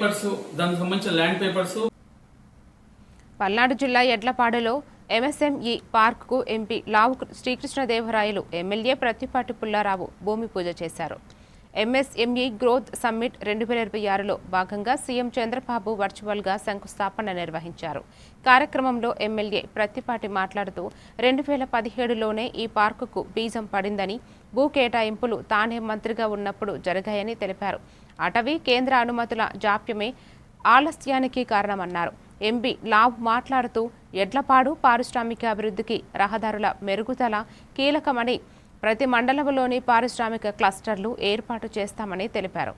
దానికి సంబంధించిన land papers. Palnadu జిల్లా ఎడ్లపాడులో ఎంఎస్ఎంఈ పార్కుకు ఎంపీ లావు శ్రీకృష్ణదేవరాయలు, ఎమ్మెల్యే ప్రత్తిపాటి పుల్లారావు భూమి పూజ చేశారు. ఎంఎస్ఎంఈ గ్రోత్ సమ్మిట్ 2026లో భాగంగా సీఎం చంద్రబాబు వర్చువల్గా శంకుస్థాపన నిర్వహించారు. కార్యక్రమంలో ఎమ్మెల్యే ప్రత్తిపాటి మాట్లాడుతూ 2017లోనే ఈ పార్కుకు బీజం పడిందని, భూ కేటాయింపులు తానే మంత్రిగా ఉన్నప్పుడు జరిగాయని తెలిపారు. అటవీ కేంద్ర అనుమతుల జాప్యమే ఆలస్యానికి కారణమన్నారు. ఎంపీ లావ్ మాట్లాడుతూ ఎడ్లపాడు పారిశ్రామిక అభివృద్ధికి రహదారుల మెరుగుదల కీలకమని, ప్రతి మండలంలోని పారిశ్రామిక క్లస్టర్లు ఏర్పాటు చేస్తామని తెలిపారు.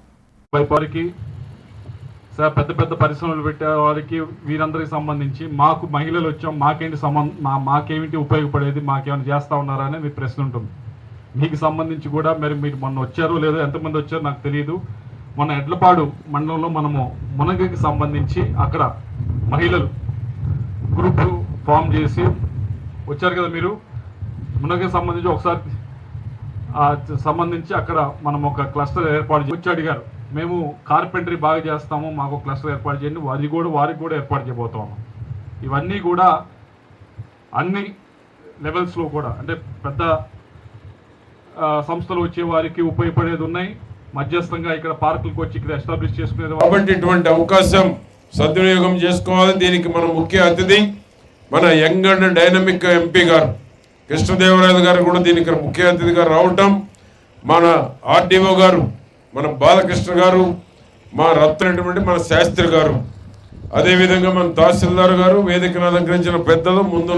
పెద్ద పెద్ద పరిశ్రమలు పెట్టే వారికి వీరందరికి సంబంధించి మాకు మహిళలు వచ్చాం, మాకేమిటి ఉపయోగపడేది, మాకేమైనా చేస్తా ఉన్నారా అనే మీ ప్రశ్న ఉంటుంది. మీకు సంబంధించి కూడా మీరు మొన్న వచ్చారో లేదో, ఎంతమంది వచ్చారో నాకు తెలియదు. మన ఎడ్లపాడు మండలంలో మనము మునగకి సంబంధించి అక్కడ మహిళలు గ్రూప్ ఫామ్ చేసి వచ్చారు కదా. మీరు మునగకి సంబంధించి ఒకసారి సంబంధించి అక్కడ మనం ఒక క్లస్టర్ ఏర్పాటు చేసి అడిగారు. మేము కార్పెంటరీ బాగా చేస్తాము, మాకు క్లస్టర్ ఏర్పాటు చేయండి, వారికి కూడా ఏర్పాటు చేయబోతాము. ఇవన్నీ కూడా అన్ని లెవెల్స్లో కూడా, అంటే పెద్ద సంస్థలు వచ్చే వారికి ఉపయోగపడేది ఉన్నాయి, మధ్యస్థంగా ఇక్కడ పార్కులకు వచ్చి ఇక్కడ ఎస్టాబ్లిష్ చేసుకునేది. కాబట్టి ఇటువంటి అవకాశం సద్వినియోగం చేసుకోవాలి. దీనికి మన ముఖ్య అతిథి మన యంగ్ అండ్ డైనమిక్ ఎంపీ గారు కృష్ణదేవరాయలు గారు కూడా దీనికి ముఖ్య అతిథిగా రావటం, మన ఆర్డీఓ గారు మన బాలకృష్ణ గారు, మా రత్నటువంటి మన శాస్త్రి గారు, అదేవిధంగా మన తహసీల్దార్ గారు, వేదికను అలంకరించిన పెద్దలు, ముందు